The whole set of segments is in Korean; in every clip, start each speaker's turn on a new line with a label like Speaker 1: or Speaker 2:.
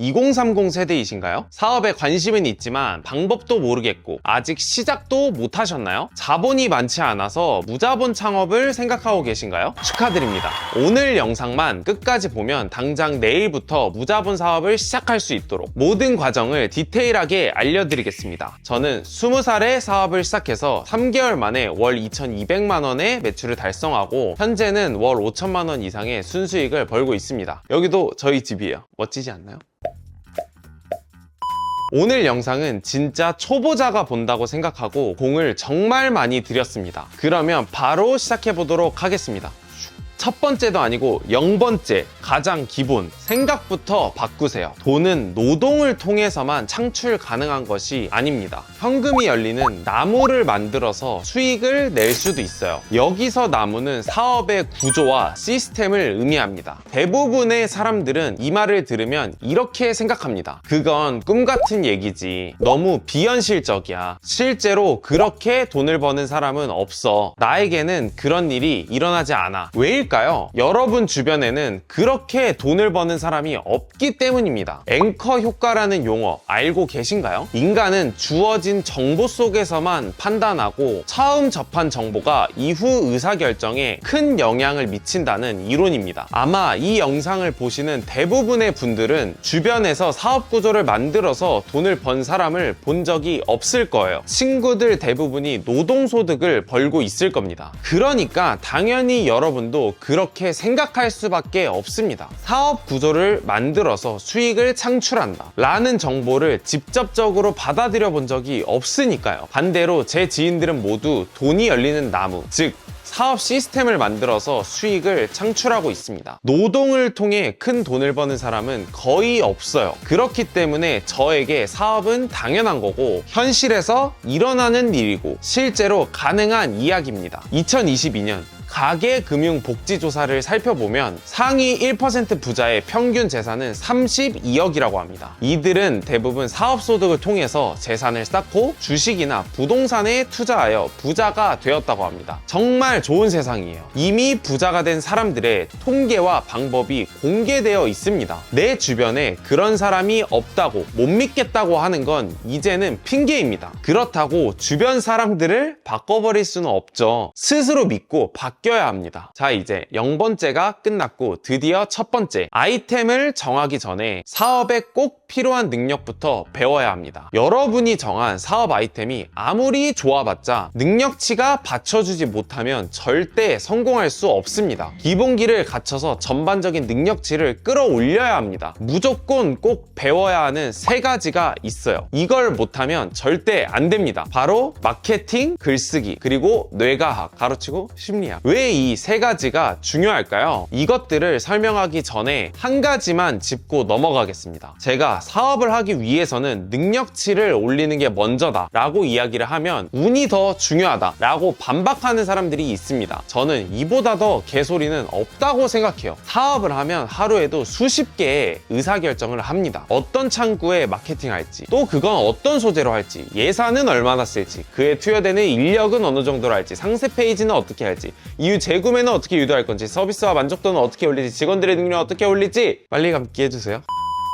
Speaker 1: 2030 세대이신가요? 사업에 관심은 있지만 방법도 모르겠고 아직 시작도 못 하셨나요? 자본이 많지 않아서 무자본 창업을 생각하고 계신가요? 축하드립니다. 오늘 영상만 끝까지 보면 당장 내일부터 무자본 사업을 시작할 수 있도록 모든 과정을 디테일하게 알려드리겠습니다. 저는 20살에 사업을 시작해서 3개월 만에 월 2,200만 원의 매출을 달성하고 현재는 월 5천만 원 이상의 순수익을 벌고 있습니다. 여기도 저희 집이에요. 멋지지 않나요? 오늘 영상은 진짜 초보자가 본다고 생각하고 공을 정말 많이 들였습니다. 그러면 바로 시작해 보도록 하겠습니다. 첫 번째도 아니고 0번째, 가장 기본, 생각부터 바꾸세요. 돈은 노동을 통해서만 창출 가능한 것이 아닙니다. 현금이 열리는 나무를 만들어서 수익을 낼 수도 있어요. 여기서 나무는 사업의 구조와 시스템을 의미합니다. 대부분의 사람들은 이 말을 들으면 이렇게 생각합니다. 그건 꿈 같은 얘기지. 너무 비현실적이야. 실제로 그렇게 돈을 버는 사람은 없어. 나에게는 그런 일이 일어나지 않아. 왜일까요? 여러분 주변에는 그렇게 돈을 버는 사람이 없기 때문입니다. 앵커 효과라는 용어 알고 계신가요? 인간은 주어진 정보 속에서만 판단하고 처음 접한 정보가 이후 의사결정에 큰 영향을 미친다는 이론입니다. 아마 이 영상을 보시는 대부분의 분들은 주변에서 사업 구조를 만들어서 돈을 번 사람을 본 적이 없을 거예요. 친구들 대부분이 노동소득을 벌고 있을 겁니다. 그러니까 당연히 여러분도 그렇게 생각할 수밖에 없습니다. 사업 구조를 만들어서 수익을 창출한다 라는 정보를 직접적으로 받아들여 본 적이 없으니까요. 반대로 제 지인들은 모두 돈이 열리는 나무, 즉 사업 시스템을 만들어서 수익을 창출하고 있습니다. 노동을 통해 큰 돈을 버는 사람은 거의 없어요. 그렇기 때문에 저에게 사업은 당연한 거고 현실에서 일어나는 일이고 실제로 가능한 이야기입니다. 2022년 가계금융복지조사를 살펴보면 상위 1% 부자의 평균 재산은 32억이라고 합니다. 이들은 대부분 사업소득을 통해서 재산을 쌓고 주식이나 부동산에 투자하여 부자가 되었다고 합니다. 정말 좋은 세상이에요. 이미 부자가 된 사람들의 통계와 방법이 공개되어 있습니다. 내 주변에 그런 사람이 없다고 못 믿겠다고 하는 건 이제는 핑계입니다. 그렇다고 주변 사람들을 바꿔버릴 수는 없죠. 스스로 믿고 바뀌어야 합니다. 자, 이제 0번째가 끝났고 드디어 첫 번째, 아이템을 정하기 전에 사업에 꼭 필요한 능력부터 배워야 합니다. 여러분이 정한 사업 아이템이 아무리 좋아봤자 능력치가 받쳐주지 못하면 절대 성공할 수 없습니다. 기본기를 갖춰서 전반적인 능력치를 끌어올려야 합니다. 무조건 꼭 배워야 하는 3가지가 있어요. 이걸 못하면 절대 안 됩니다. 바로 마케팅, 글쓰기, 그리고 뇌과학, 가로치고 심리학. 왜 이 3가지가 중요할까요? 이것들을 설명하기 전에 한 가지만 짚고 넘어가겠습니다. 제가 사업을 하기 위해서는 능력치를 올리는 게 먼저다 라고 이야기를 하면 운이 더 중요하다 라고 반박하는 사람들이 있습니다. 저는 이보다 더 개소리는 없다고 생각해요. 사업을 하면 하루에도 수십 개의 의사결정을 합니다. 어떤 창구에 마케팅할지, 또 그건 어떤 소재로 할지, 예산은 얼마나 쓸지, 그에 투여되는 인력은 어느 정도로 할지, 상세 페이지는 어떻게 할지, 이후 재구매는 어떻게 유도할 건지, 서비스와 만족도는 어떻게 올리지, 직원들의 능력을 어떻게 올리지, 빨리 감기 해주세요.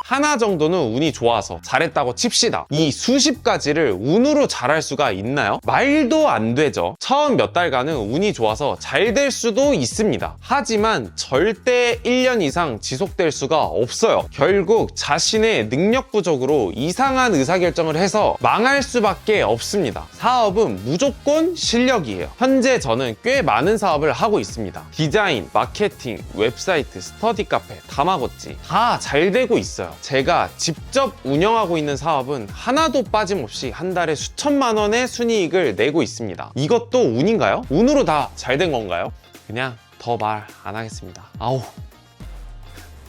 Speaker 1: 하나 정도는 운이 좋아서 잘했다고 칩시다. 이 수십 가지를 운으로 잘할 수가 있나요? 말도 안 되죠. 처음 몇 달간은 운이 좋아서 잘 될 수도 있습니다. 하지만 절대 1년 이상 지속될 수가 없어요. 결국 자신의 능력 부족으로 이상한 의사결정을 해서 망할 수밖에 없습니다. 사업은 무조건 실력이에요. 현재 저는 꽤 많은 사업을 하고 있습니다. 디자인, 마케팅, 웹사이트, 스터디 카페, 다마고찌 다 잘 되고 있어요. 제가 직접 운영하고 있는 사업은 하나도 빠짐없이 한 달에 수천만 원의 순이익을 내고 있습니다. 이것도 운인가요? 운으로 다 잘 된 건가요? 그냥 더 말 안 하겠습니다. 아우.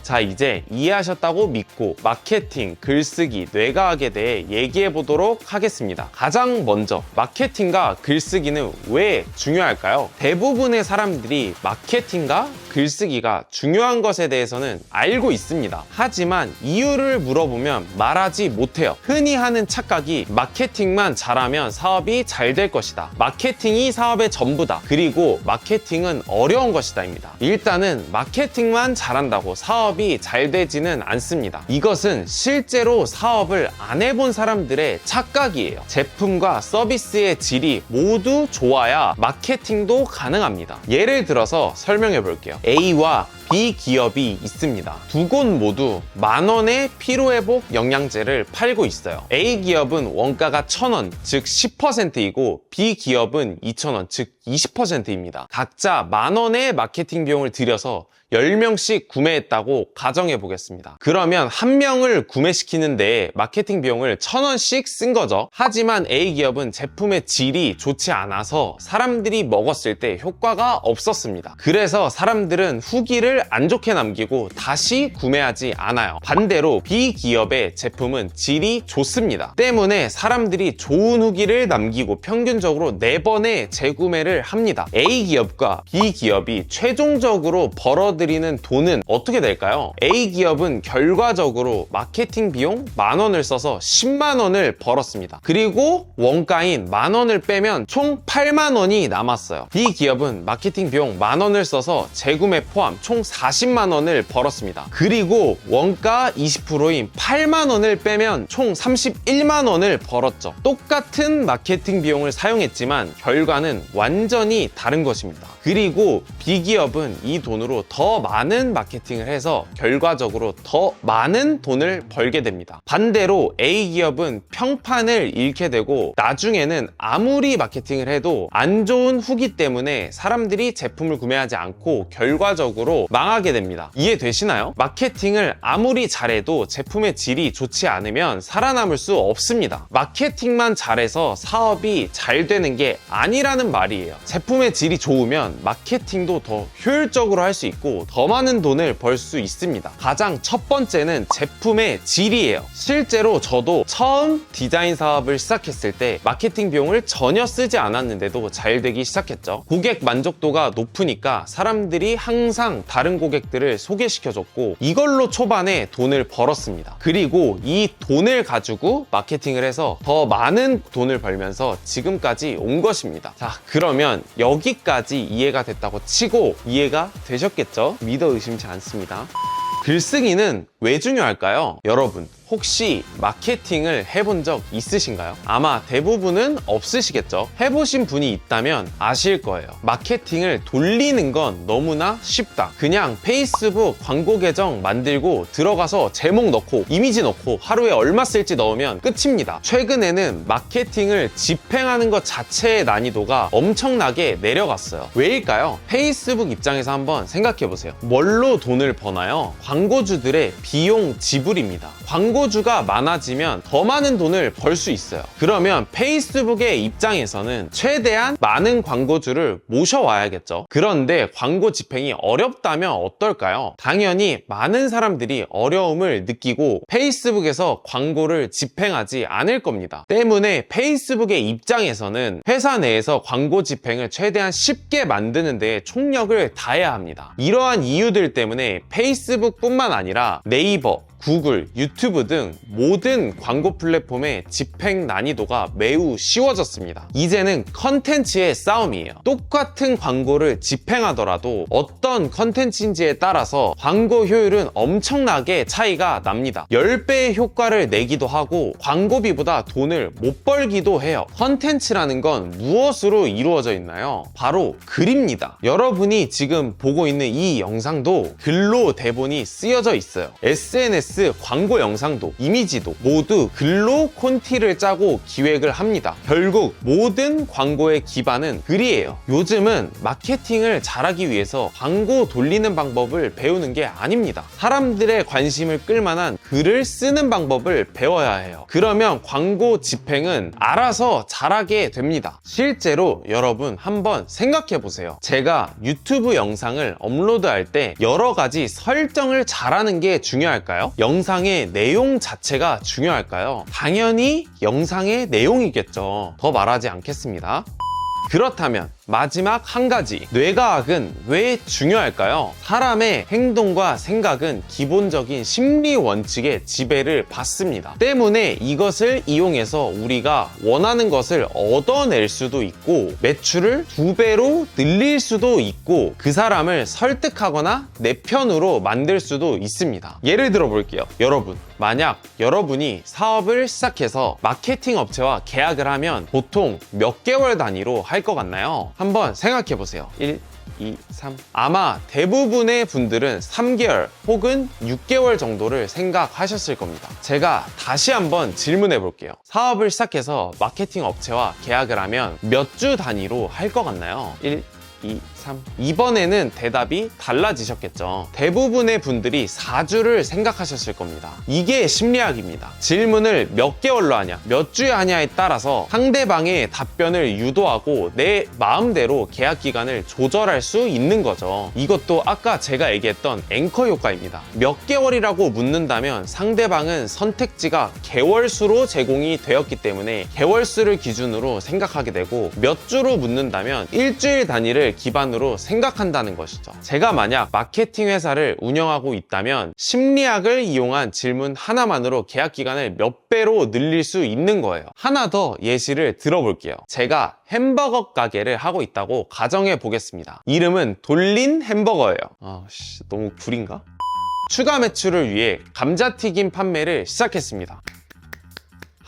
Speaker 1: 자, 이제 이해하셨다고 믿고 마케팅, 글쓰기, 뇌과학에 대해 얘기해 보도록 하겠습니다. 가장 먼저 마케팅과 글쓰기는 왜 중요할까요? 대부분의 사람들이 마케팅과 글쓰기가 중요한 것에 대해서는 알고 있습니다. 하지만 이유를 물어보면 말하지 못해요. 흔히 하는 착각이 마케팅만 잘하면 사업이 잘 될 것이다. 마케팅이 사업의 전부다. 그리고 마케팅은 어려운 것이다 입니다. 일단은 마케팅만 잘한다고 사업이 잘 되지는 않습니다. 이것은 실제로 사업을 안 해본 사람들의 착각이에요. 제품과 서비스의 질이 모두 좋아야 마케팅도 가능합니다. 예를 들어서 설명해 볼게요. A와 B 기업이 있습니다. 두 곳 모두 10,000원의 피로회복 영양제를 팔고 있어요. A 기업은 원가가 1,000원, 즉 10%이고 B 기업은 2,000원, 즉 20%입니다. 각자 10,000원의 마케팅 비용을 들여서 10명씩 구매했다고 가정해 보겠습니다. 그러면 한 명을 구매시키는데 마케팅 비용을 1,000원씩 쓴 거죠. 하지만 A기업은 제품의 질이 좋지 않아서 사람들이 먹었을 때 효과가 없었습니다. 그래서 사람들은 후기를 안 좋게 남기고 다시 구매하지 않아요. 반대로 B기업의 제품은 질이 좋습니다. 때문에 사람들이 좋은 후기를 남기고 평균적으로 4번의 재구매를 합니다. A기업과 B기업이 최종적으로 벌어들이는 돈은 어떻게 될까요? A기업은 결과적으로 마케팅 비용 10,000원을 써서 100,000원을 벌었습니다. 그리고 원가인 10,000원을 빼면 총 80,000원이 남았어요. B기업은 마케팅 비용 10,000원을 써서 재구매 포함 총 400,000원을 벌었습니다. 그리고 원가 20%인 80,000원을 빼면 총 310,000원을 벌었죠. 똑같은 마케팅 비용을 사용했지만 결과는 완전히 다른 것입니다. 그리고 B기업은 이 돈으로 더 많은 마케팅을 해서 결과적으로 더 많은 돈을 벌게 됩니다. 반대로 A기업은 평판을 잃게 되고 나중에는 아무리 마케팅을 해도 안 좋은 후기 때문에 사람들이 제품을 구매하지 않고 결과적으로 망하게 됩니다. 이해되시나요? 마케팅을 아무리 잘해도 제품의 질이 좋지 않으면 살아남을 수 없습니다. 마케팅만 잘해서 사업이 잘 되는 게 아니라는 말이에요. 제품의 질이 좋으면 마케팅도 더 효율적으로 할 수 있고 더 많은 돈을 벌 수 있습니다. 가장 첫 번째는 제품의 질이에요. 실제로 저도 처음 디자인 사업을 시작했을 때 마케팅 비용을 전혀 쓰지 않았는데도 잘 되기 시작했죠. 고객 만족도가 높으니까 사람들이 항상 다른 고객들을 소개시켜줬고 이걸로 초반에 돈을 벌었습니다. 그리고 이 돈을 가지고 마케팅을 해서 더 많은 돈을 벌면서 지금까지 온 것입니다. 자, 그러면 여기까지 이해가 됐다고 치고 이해가 되셨겠죠? 믿어 의심치 않습니다. 글쓰기는 왜 중요할까요? 여러분, 혹시 마케팅을 해본 적 있으신가요? 아마 대부분은 없으시겠죠? 해보신 분이 있다면 아실 거예요. 마케팅을 돌리는 건 너무나 쉽다. 그냥 페이스북 광고 계정 만들고 들어가서 제목 넣고 이미지 넣고 하루에 얼마 쓸지 넣으면 끝입니다. 최근에는 마케팅을 집행하는 것 자체의 난이도가 엄청나게 내려갔어요. 왜일까요? 페이스북 입장에서 한번 생각해보세요. 뭘로 돈을 버나요? 광고주들의 비용 지불입니다. 광고주가 많아지면 더 많은 돈을 벌 수 있어요. 그러면 페이스북의 입장에서는 최대한 많은 광고주를 모셔와야겠죠. 그런데 광고 집행이 어렵다면 어떨까요? 당연히 많은 사람들이 어려움을 느끼고 페이스북에서 광고를 집행하지 않을 겁니다. 때문에 페이스북의 입장에서는 회사 내에서 광고 집행을 최대한 쉽게 만드는 데 총력을 다해야 합니다. 이러한 이유들 때문에 페이스북뿐만 아니라 네이버, 구글, 유튜브 등 모든 광고 플랫폼의 집행 난이도가 매우 쉬워졌습니다. 이제는 컨텐츠의 싸움이에요. 똑같은 광고를 집행하더라도 어떤 컨텐츠인지에 따라서 광고 효율은 엄청나게 차이가 납니다. 10배의 효과를 내기도 하고 광고비보다 돈을 못 벌기도 해요. 컨텐츠라는 건 무엇으로 이루어져 있나요? 바로 글입니다. 여러분이 지금 보고 있는 이 영상도 글로 대본이 쓰여져 있어요. SNS 광고 영상도 이미지도 모두 글로 콘티를 짜고 기획을 합니다. 결국 모든 광고의 기반은 글이에요. 요즘은 마케팅을 잘하기 위해서 광고 돌리는 방법을 배우는 게 아닙니다. 사람들의 관심을 끌만한 글을 쓰는 방법을 배워야 해요. 그러면 광고 집행은 알아서 잘하게 됩니다. 실제로 여러분 한번 생각해 보세요. 제가 유튜브 영상을 업로드할 때 여러 가지 설정을 잘하는 게 중요할까요? 영상의 내용 자체가 중요할까요? 당연히 영상의 내용이겠죠. 더 말하지 않겠습니다. 그렇다면 마지막 한 가지, 뇌과학은 왜 중요할까요? 사람의 행동과 생각은 기본적인 심리 원칙의 지배를 받습니다. 때문에 이것을 이용해서 우리가 원하는 것을 얻어낼 수도 있고 매출을 2배로 늘릴 수도 있고 그 사람을 설득하거나 내 편으로 만들 수도 있습니다. 예를 들어 볼게요. 여러분, 만약 여러분이 사업을 시작해서 마케팅 업체와 계약을 하면 보통 몇 개월 단위로 할 것 같나요? 한번 생각해 보세요. 1, 2, 3. 아마 대부분의 분들은 3개월 혹은 6개월 정도를 생각하셨을 겁니다. 제가 다시 한번 질문해 볼게요. 사업을 시작해서 마케팅 업체와 계약을 하면 몇 주 단위로 할 것 같나요? 1, 2, 3. 이번에는 대답이 달라지셨겠죠. 대부분의 분들이 4주를 생각하셨을 겁니다. 이게 심리학입니다. 질문을 몇 개월로 하냐, 몇 주에 하냐에 따라서 상대방의 답변을 유도하고 내 마음대로 계약 기간을 조절할 수 있는 거죠. 이것도 아까 제가 얘기했던 앵커 효과입니다. 몇 개월이라고 묻는다면 상대방은 선택지가 개월수로 제공이 되었기 때문에 개월수를 기준으로 생각하게 되고 몇 주로 묻는다면 일주일 단위를 기반으로 생각한다는 것이죠. 제가 만약 마케팅 회사를 운영하고 있다면 심리학을 이용한 질문 하나만으로 계약 기간을 몇 배로 늘릴 수 있는 거예요. 하나 더 예시를 들어볼게요. 제가 햄버거 가게를 하고 있다고 가정해 보겠습니다. 이름은 돌린 햄버거예요. 너무 구린가? 추가 매출을 위해 감자튀김 판매를 시작했습니다.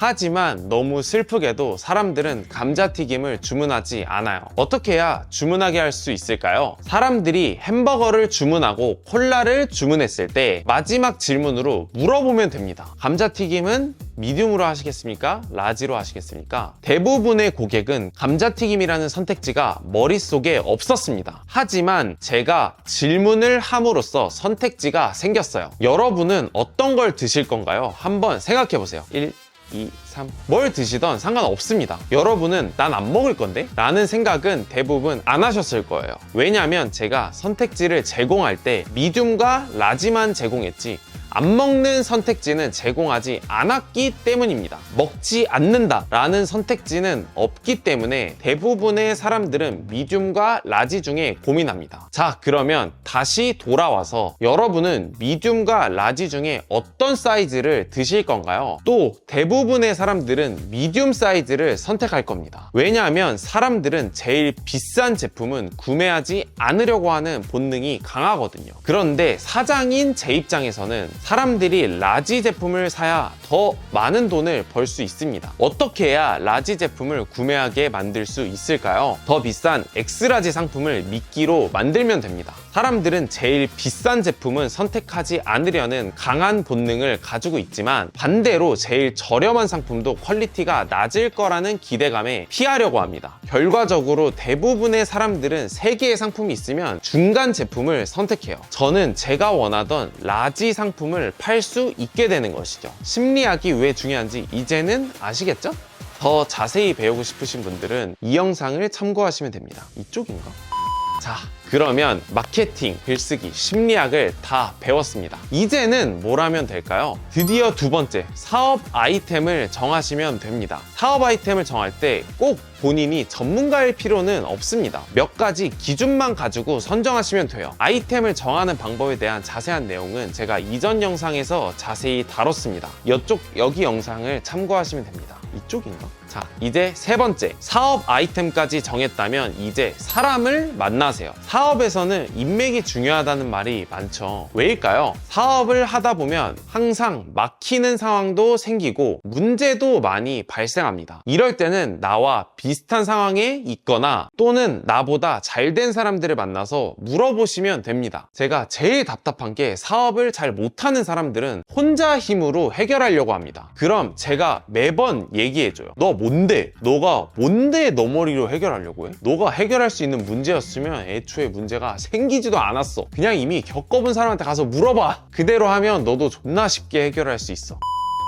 Speaker 1: 하지만 너무 슬프게도 사람들은 감자튀김을 주문하지 않아요. 어떻게 해야 주문하게 할 수 있을까요? 사람들이 햄버거를 주문하고 콜라를 주문했을 때 마지막 질문으로 물어보면 됩니다. 감자튀김은 미디움으로 하시겠습니까? 라지로 하시겠습니까? 대부분의 고객은 감자튀김이라는 선택지가 머릿속에 없었습니다. 하지만 제가 질문을 함으로써 선택지가 생겼어요. 여러분은 어떤 걸 드실 건가요? 한번 생각해 보세요. 1, 2, 3. 뭘 드시던 상관없습니다. 여러분은 난 안 먹을 건데? 라는 생각은 대부분 안 하셨을 거예요. 왜냐하면 제가 선택지를 제공할 때 미디움과 라지만 제공했지 안 먹는 선택지는 제공하지 않았기 때문입니다. 먹지 않는다 라는 선택지는 없기 때문에 대부분의 사람들은 미디움과 라지 중에 고민합니다. 자, 그러면 다시 돌아와서 여러분은 미디움과 라지 중에 어떤 사이즈를 드실 건가요? 또 대부분의 사람들은 미디움 사이즈를 선택할 겁니다. 왜냐하면 사람들은 제일 비싼 제품은 구매하지 않으려고 하는 본능이 강하거든요. 그런데 사장인 제 입장에서는 사람들이 라지 제품을 사야 더 많은 돈을 벌 수 있습니다. 어떻게 해야 라지 제품을 구매하게 만들 수 있을까요? 더 비싼 엑스라지 상품을 미끼로 만들면 됩니다. 사람들은 제일 비싼 제품은 선택하지 않으려는 강한 본능을 가지고 있지만 반대로 제일 저렴한 상품도 퀄리티가 낮을 거라는 기대감에 피하려고 합니다. 결과적으로 대부분의 사람들은 3개의 상품이 있으면 중간 제품을 선택해요. 저는 제가 원하던 라지 상품을 팔 수 있게 되는 것이죠. 심리학이 왜 중요한지 이제는 아시겠죠? 더 자세히 배우고 싶으신 분들은 이 영상을 참고하시면 됩니다. 이쪽인가? 자, 그러면 마케팅, 글쓰기, 심리학을 다 배웠습니다. 이제는 뭘 하면 될까요? 드디어 두 번째, 사업 아이템을 정하시면 됩니다. 사업 아이템을 정할 때 꼭 본인이 전문가일 필요는 없습니다. 몇 가지 기준만 가지고 선정하시면 돼요. 아이템을 정하는 방법에 대한 자세한 내용은 제가 이전 영상에서 자세히 다뤘습니다. 여기 영상을 참고하시면 됩니다. 이쪽인가? 자, 이제 세 번째, 사업 아이템까지 정했다면 이제 사람을 만나세요. 사업에서는 인맥이 중요하다는 말이 많죠. 왜일까요? 사업을 하다 보면 항상 막히는 상황도 생기고 문제도 많이 발생합니다. 이럴 때는 나와 비슷한 상황에 있거나 또는 나보다 잘된 사람들을 만나서 물어보시면 됩니다. 제가 제일 답답한 게 사업을 잘 못하는 사람들은 혼자 힘으로 해결하려고 합니다. 그럼 제가 매번 얘기해줘요. 너 뭔데? 너가 뭔데 너 머리로 해결하려고 해? 너가 해결할 수 있는 문제였으면 애초에 문제가 생기지도 않았어. 그냥 이미 겪어본 사람한테 가서 물어봐. 그대로 하면 너도 존나 쉽게 해결할 수 있어.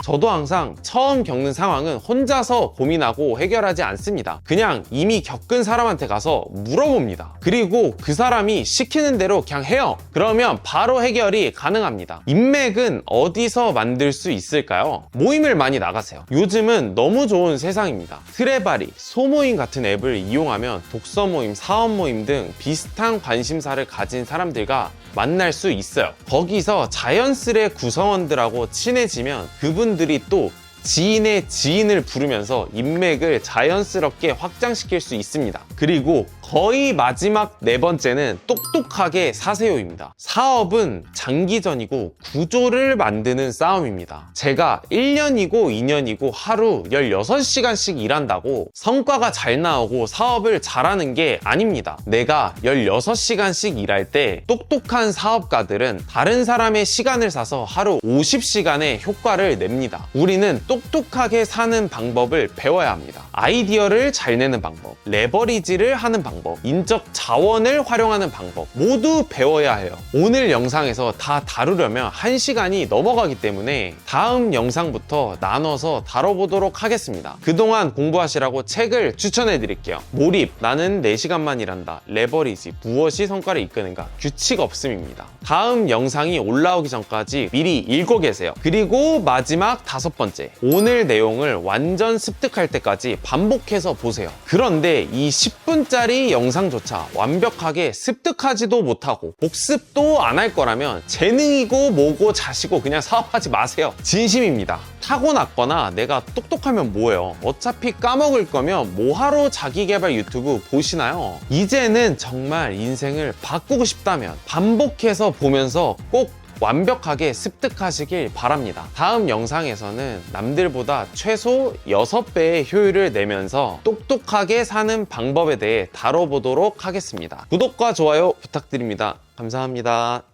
Speaker 1: 저도 항상 처음 겪는 상황은 혼자서 고민하고 해결하지 않습니다. 그냥 이미 겪은 사람한테 가서 물어봅니다. 그리고 그 사람이 시키는 대로 그냥 해요. 그러면 바로 해결이 가능합니다. 인맥은 어디서 만들 수 있을까요? 모임을 많이 나가세요. 요즘은 너무 좋은 세상입니다. 트레바리, 소모임 같은 앱을 이용하면 독서 모임, 사업 모임 등 비슷한 관심사를 가진 사람들과 만날 수 있어요. 거기서 자연스레 구성원들하고 친해지면 그분들이 또 지인의 지인을 부르면서 인맥을 자연스럽게 확장시킬 수 있습니다. 그리고 거의 마지막 네 번째는 똑똑하게 사세요입니다. 사업은 장기전이고 구조를 만드는 싸움입니다. 제가 1년이고 2년이고 하루 16시간씩 일한다고 성과가 잘 나오고 사업을 잘하는 게 아닙니다. 내가 16시간씩 일할 때 똑똑한 사업가들은 다른 사람의 시간을 사서 하루 50시간의 효과를 냅니다. 우리는 똑똑하게 사는 방법을 배워야 합니다. 아이디어를 잘 내는 방법, 레버리지를 하는 방법, 인적 자원을 활용하는 방법 모두 배워야 해요. 오늘 영상에서 다 다루려면 1시간이 넘어가기 때문에 다음 영상부터 나눠서 다뤄보도록 하겠습니다. 그동안 공부하시라고 책을 추천해 드릴게요. 몰입, 나는 4시간만 일한다, 레버리지, 무엇이 성과를 이끄는가, 규칙 없음입니다. 다음 영상이 올라오기 전까지 미리 읽고 계세요. 그리고 마지막 5번째, 오늘 내용을 완전 습득할 때까지 반복해서 보세요. 그런데 이 10분짜리 영상조차 완벽하게 습득하지도 못하고 복습도 안 할 거라면 재능이고 뭐고 자시고 그냥 사업하지 마세요. 진심입니다. 타고났거나 내가 똑똑하면 뭐예요? 어차피 까먹을 거면 뭐하러 자기개발 유튜브 보시나요? 이제는 정말 인생을 바꾸고 싶다면 반복해서 보면서 꼭 완벽하게 습득하시길 바랍니다. 다음 영상에서는 남들보다 최소 6배의 효율을 내면서 똑똑하게 사는 방법에 대해 다뤄보도록 하겠습니다. 구독과 좋아요 부탁드립니다. 감사합니다.